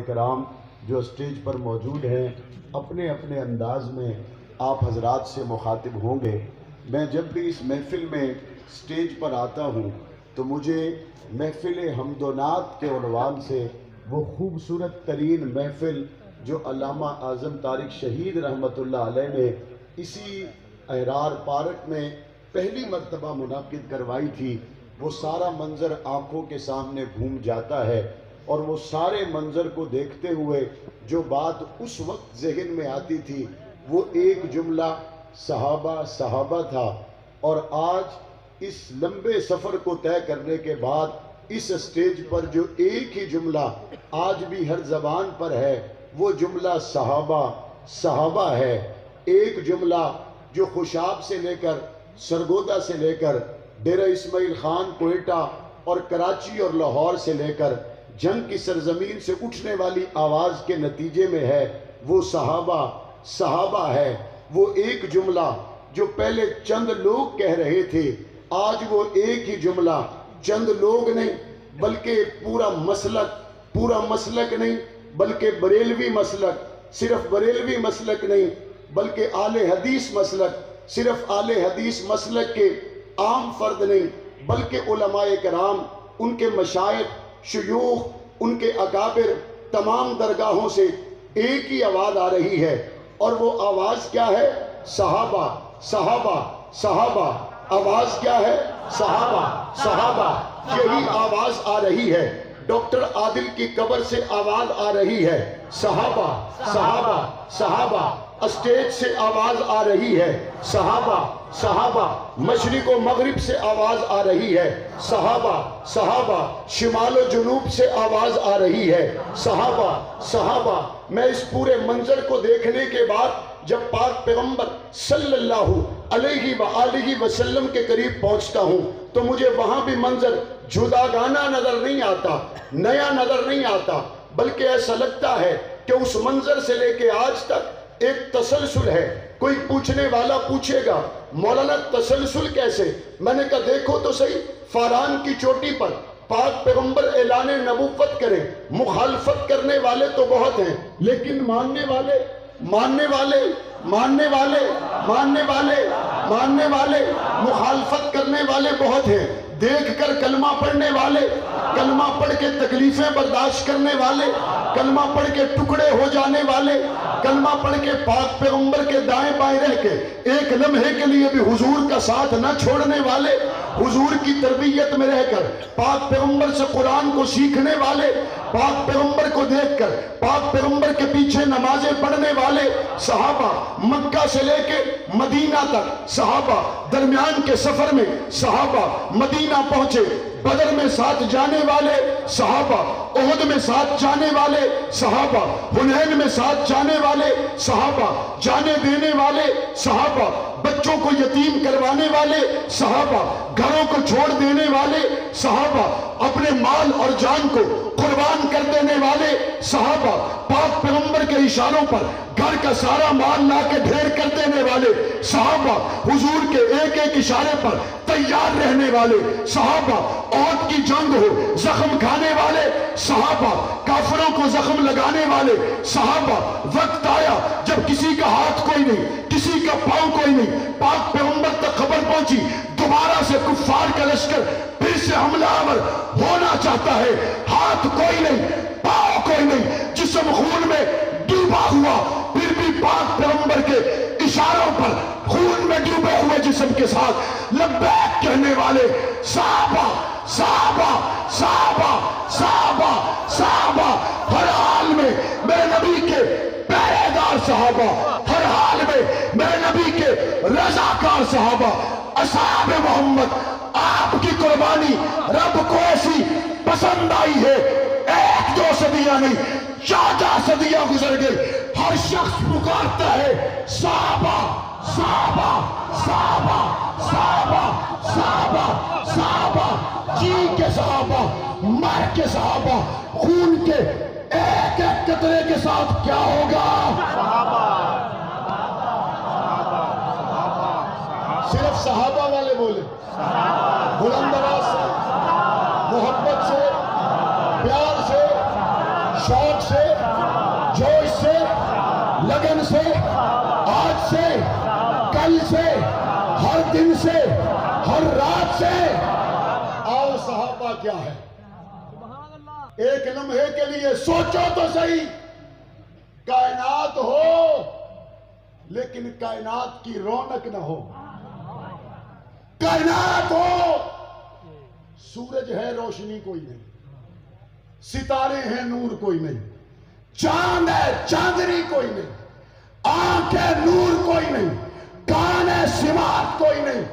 کرام جو اسٹیج پر موجود ہیں اپنے اپنے انداز میں آپ حضرات سے مخاطب ہوں گے۔ میں جب بھی اس محفل میں اسٹیج پر آتا ہوں تو مجھے محفل حمد و نعت کے عنوان سے وہ خوبصورت ترین محفل جو علامہ اعظم طارق شہید رحمۃ اللہ علیہ نے اسی احرار پارک میں پہلی مرتبہ منعقد کروائی تھی، وہ سارا منظر آنکھوں کے سامنے گھوم جاتا ہے، اور وہ سارے منظر کو دیکھتے ہوئے جو بات اس وقت ذہن میں آتی تھی وہ ایک جملہ صحابہ صحابہ تھا، اور آج اس لمبے سفر کو طے کرنے کے بعد اس اسٹیج پر جو ایک ہی جملہ آج بھی ہر زبان پر ہے وہ جملہ صحابہ صحابہ ہے۔ ایک جملہ جو خوشاب سے لے کر سرگودا سے لے کر ڈیرہ اسماعیل خان کوئٹہ اور کراچی اور لاہور سے لے کر جنگ کی سرزمین سے اٹھنے والی آواز کے نتیجے میں ہے، وہ صحابہ صحابہ ہے۔ وہ ایک جملہ جو پہلے چند لوگ کہہ رہے تھے، آج وہ ایک ہی جملہ چند لوگ نہیں بلکہ پورا مسلک نہیں بلکہ بریلوی مسلک، صرف بریلوی مسلک نہیں بلکہ اہل حدیث مسلک، صرف اہل حدیث مسلک کے عام فرد نہیں بلکہ علماء کرام، ان کے مشائخ شیوخ، ان کے اکابر، تمام درگاہوں سے ایک ہی آواز آ رہی ہے، اور وہ آواز کیا ہے؟ صحابہ صحابہ صحابہ۔ آواز کیا ہے؟ صحابہ صحابہ۔ یہی آواز آ رہی ہے، ڈاکٹر عادل کی قبر سے آواز آ رہی ہے، صحابہ صحابہ صحابہ۔ اسٹیج سے آواز آ رہی ہے، صحابہ صحابہ۔ مشرق و مغرب سے آواز آ رہی ہے، صحابہ صحابہ۔ شمال و جنوب سے آواز آ رہی ہے، صحابہ صحابہ۔ میں اس پورے منظر کو دیکھنے کے بعد جب پاک پیغمبر صلی اللہ علیہ وآلہ وسلم کے قریب پہنچتا ہوں تو مجھے وہاں بھی منظر جداگانہ نظر نہیں آتا، نیا نظر نہیں آتا، بلکہ ایسا لگتا ہے کہ اس منظر سے لے کے آج تک ایک تسلسل ہے۔ کوئی پوچھنے والا پوچھے گا مولانا تسلسل کیسے؟ میں نے کہا دیکھو تو صحیح، فاران کی چوٹی پر پاک پیغمبر اعلان نبوت کریں، مخالفت کرنے والے تو بہت ہیں لیکن ماننے والے مخالفت کرنے والے بہت ہیں۔ دیکھ کر کلمہ پڑھنے والے، کلمہ پڑھ کے تکلیفیں برداشت کرنے والے، کلمہ پڑھ کے ٹکڑے ہو جانے والے، کلمہ پڑھ کے پاک پیغمبر کے دائیں بائیں رہ کے ایک لمحے کے لیے بھی حضور کا ساتھ نہ چھوڑنے والے، حضور کی تربیت میں رہ کر پاک پیغمبر سے قرآن کو سیکھنے والے، پاک پیغمبر کو دیکھ کر پاک پیغمبر کے پیچھے نمازیں پڑھنے والے صحابہ، مکہ سے لے کے مدینہ تک صحابہ، درمیان کے سفر میں صحابہ، مدینہ پہنچے، بدر میں ساتھ جانے والے صحابہ، احد میں ساتھ جانے والے صحابہ، حنین میں ساتھ جانے والے صحابہ، جانے دینے والے صحابہ، بچوں کو یتیم کروانے والے صحابہ، گھروں کو چھوڑ دینے والے صحابہ، اپنے مال اور جان کو قربان کر دینے والے صحابہ، پاک پیغمبر کے اشاروں پر گھر کا سارا مال لا کے ڈھیر کر دینے والے صحابہ، حضور کے ایک ایک اشارے پر تیار رہنے والے صحابہ، عہد کی جنگ ہو زخم کھانے والے صحابہ، کافروں کو زخم لگانے والے صحابہ۔ وقت آیا جب کسی کا ہاتھ کوئی نہیں، کسی کا پاؤں کوئی نہیں، پاک پیغمبر تک خبر پہنچی دوبارہ سے کفار کا لشکر پھر سے حملہ آور ہونا چاہتا ہے، ہاتھ کوئی نہیں، پاؤں کوئی نہیں، جسم خون میں ڈوبا ہوا، پھر بھی پاک پیغمبر کے اشاروں پر خون میں ڈوبے ہوئے جسم کے ساتھ لبیک کہنے والے صحابہ صحابہ صحابہ صحابہ صحابہ، ہر حال میں میرے نبی کے پہرے دار صحابہ، ہر حال میں میرے نبی کے رضاکار صحابہ، اصحاب محمد۔ آپ کی قربانی رب کو ایسی پسند آئی ہے، ایک دو صدیاں نہیں 4 صدیاں گزر گئے، ہر شخص پکارتا ہے صحابہ صحابہ صحابہ صحابہ صحابہ صحابہ، جی کے صحابہ، مر کے صحابہ، خون کے ایک ایک قطرے کے ساتھ کیا ہوگا؟ صرف صحابہ والے بولے، بلند آواز سے، محبت سے، پیار سے، شوق سے، جوش سے، لگن سے، آج سے، کل سے، ہر دن سے، ہر رات سے۔ آؤ صحابہ کیا ہے؟ ایک لمحے کے لیے سوچو تو صحیح، کائنات ہو لیکن کائنات کی رونق نہ ہو، کائنات ہو سورج ہے روشنی کوئی نہیں، ستارے ہیں نور کوئی نہیں، چاند ہے چاندنی کوئی نہیں، آنکھ ہے نور کوئی نہیں، کان ہے سماعت کوئی نہیں،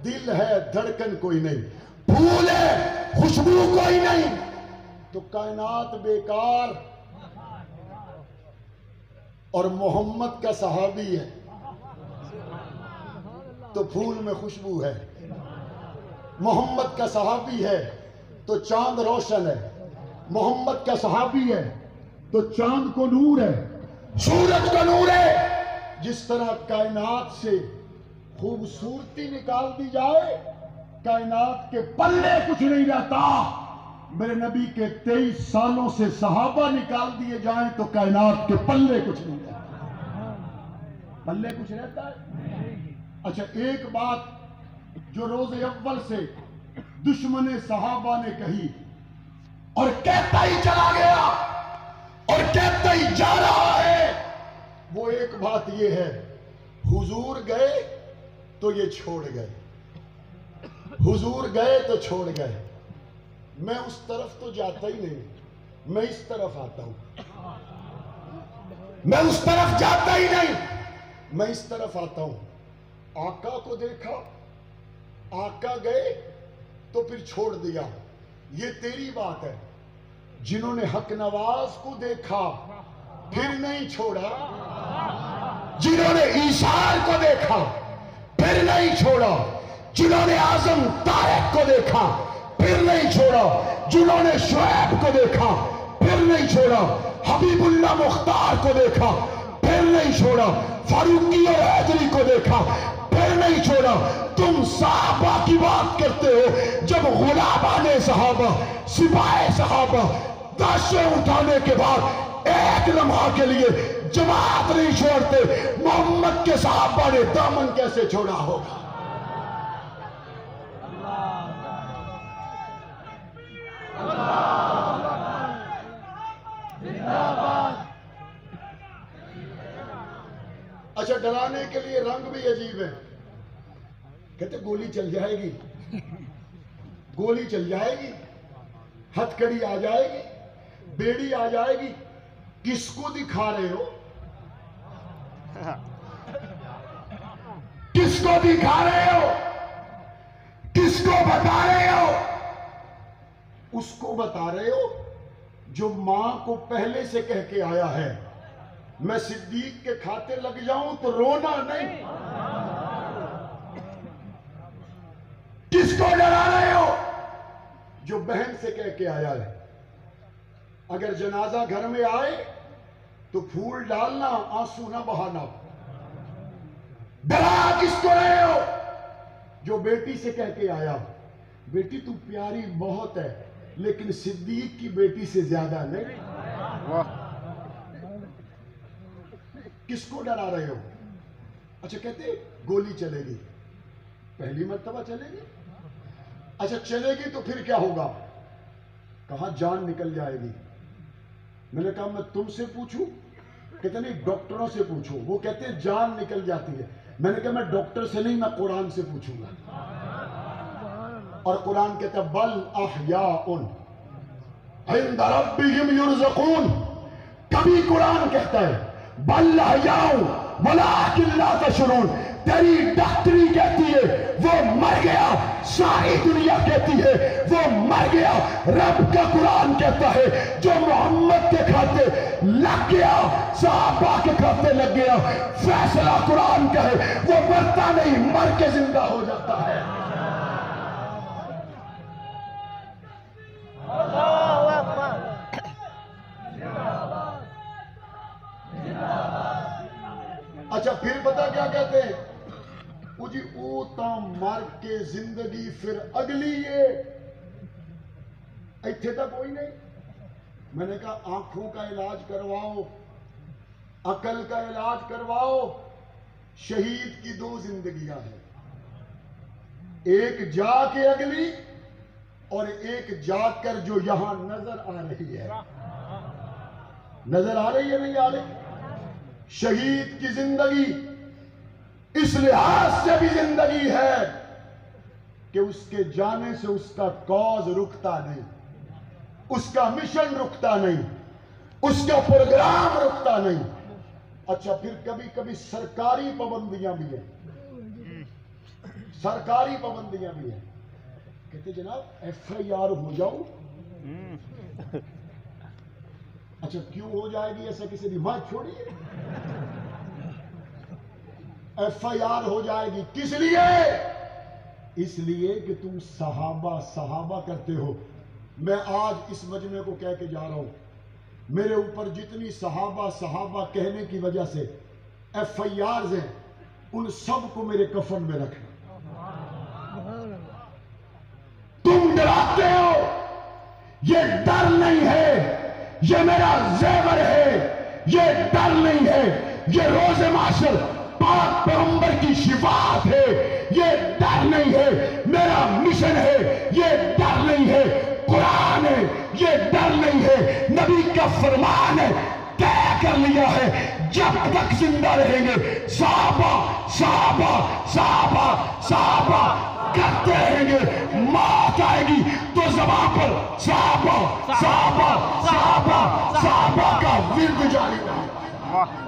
دل ہے دھڑکن کوئی نہیں، پھول ہے خوشبو کوئی نہیں، تو کائنات بیکار۔ اور محمد کا صحابی ہے تو پھول میں خوشبو ہے، محمد کا صحابی ہے تو چاند روشن ہے، محمد کا صحابی ہے تو چاند کو نور ہے، سورج کو نور ہے۔ جس طرح کائنات سے خوبصورتی نکال دی جائے، کائنات کے پلے کچھ نہیں رہتا، میرے نبی کے 23 سالوں سے صحابہ نکال دیے جائیں تو کائنات کے پلے کچھ نہیں رہتا۔ پلے کچھ رہتا ہے؟ اچھا ایک بات جو روز اول سے دشمن صحابہ نے کہی اور کہتا ہی چلا گیا اور کہتا ہی جا رہا ہے، وہ ایک بات یہ ہے، حضور گئے تو یہ چھوڑ گئے، حضور گئے تو چھوڑ گئے۔ میں اس طرف تو جاتا ہی نہیں، میں اس طرف آتا ہوں، میں اس طرف جاتا ہی نہیں، میں اس طرف آتا ہوں۔ آقا کو دیکھا، آقا گئے تو پھر چھوڑ دیا، یہ تیری بات ہے۔ جنہوں نے حق نواز کو دیکھا پھر نہیں چھوڑا، جنہوں نے عیسار کو دیکھا پھر نہیں چھوڑا، جنہوں نے اعظم طارق کو دیکھا پھر نہیں چھوڑا، جنہوں نے شعیب کو دیکھا پھر نہیں چھوڑا، حبیب اللہ مختار کو دیکھا پھر نہیں چھوڑا، فاروقی اور حیدری کو دیکھا پھر نہیں چھوڑا۔ تم صحابہ کی بات کرتے ہو، جب غلامان صحابہ، سپاہ صحابہ داشیں اٹھانے کے بعد ایک لمحہ کے لیے جماعت نہیں چھوڑتے، محمد کے صحابہ نے دامن کیسے چھوڑا ہوگا؟ اچھا ڈرانے کے لیے رنگ بھی عجیب ہے، کہتے گولی چل جائے گی، گولی چل جائے گی، ہتھ کڑی آ جائے گی، بیڑی آ جائے گی، کس کو دکھا رہے ہو؟ کس کو دکھا رہے ہو؟ کس کو بتا رہے ہو؟ اس کو بتا رہے ہو جو ماں کو پہلے سے کہہ کے آیا ہے میں صدیق کے کھاتے لگ جاؤں تو رونا نہیں۔ کس کو ڈرا رہے ہو؟ جو بہن سے کہہ کے آیا ہے اگر جنازہ گھر میں آئے تو پھول ڈالنا، آنسو نہ بہانا۔ ڈرا کس کو رہے ہو؟ جو بیٹی سے کہہ کے آیا بیٹی تو پیاری بہت ہے لیکن صدیق کی بیٹی سے زیادہ نہیں۔ کس کو ڈرا رہے ہو؟ اچھا کہتے گولی چلے گی، پہلی مرتبہ چلے گی، اچھا چلے گی تو پھر کیا ہوگا؟ کہاں جان نکل جائے گی۔ میں نے کہا میں تم سے پوچھوں؟ کہتے نہیں ڈاکٹروں سے پوچھو، وہ کہتے ہیں جان نکل جاتی ہے۔ میں نے کہا میں ڈاکٹر سے نہیں، میں قرآن سے پوچھوں گا، اور قرآن کہتا ہے بل احیاء عند ربہم یرزقون۔ کبھی قرآن کہتا ہے بل احیاء ولکن لا تشعرون، تیری ڈاکٹری کہتی ہے وہ مر گیا، ساری دنیا کہتی ہے وہ مر گیا، رب کا قرآن کہتا ہے جو محمد کے کھاتے لگ گیا، صحابہ کے کھاتے لگ گیا، فیصلہ قرآن کا ہے وہ مرتا نہیں، مر کے زندہ ہو جاتا ہے۔ اچھا پھر پتا کیا کہتے ہیں؟ وہ جی او تا مر کے زندگی پھر اگلی یہ ایتھے تا کوئی نہیں، میں نے کہا آنکھوں کا علاج کرواؤ، عقل کا علاج کرواؤ، شہید کی دو زندگیاں ہیں، ایک جا کے اگلی اور ایک جاگ کر جو یہاں نظر آ رہی ہے۔ نظر آ رہی ہے نہیں آ رہی؟ شہید کی زندگی اس لحاظ سے بھی زندگی ہے کہ اس کے جانے سے اس کا کاز رکتا نہیں، اس کا مشن رکتا نہیں، اس کا پروگرام رکتا نہیں۔ اچھا پھر کبھی کبھی سرکاری پابندیاں بھی ہیں، سرکاری پابندیاں بھی ہیں، کہتے جناب ایف آئی آر ہو جاؤ۔ اچھا کیوں ہو جائے گی ایسا کسی بھی بات چھوڑیے، ایف آئی آر ہو جائے گی کس لیے؟ اس لیے کہ تم صحابہ صحابہ کرتے ہو۔ میں آج اس مجمع کو کہہ کے جا رہا ہوں، میرے اوپر جتنی صحابہ صحابہ کہنے کی وجہ سے ایف آئی آرز ہیں، ان سب کو میرے کفن میں رکھنا۔ تم ڈراتے ہو، یہ ڈر نہیں ہے، یہ میرا زیور ہے، یہ ڈر نہیں ہے، یہ روز محشر پاک پیغمبر کی شفاعت ہے، یہ ڈر نہیں ہے، میرا مشن ہے، یہ ڈر نہیں ہے، قرآن ہے، یہ ڈر نہیں ہے، نبی کا فرمان ہے، طے کر لیا ہے، جب تک زندہ رہیں گے صحابہ صحابہ صحابہ صحابہ کرتے رہیں گے، موت آئے گی تو زبان پر صحابہ صحابہ صحابہ صحابہ کا ورد جاری رہے گا۔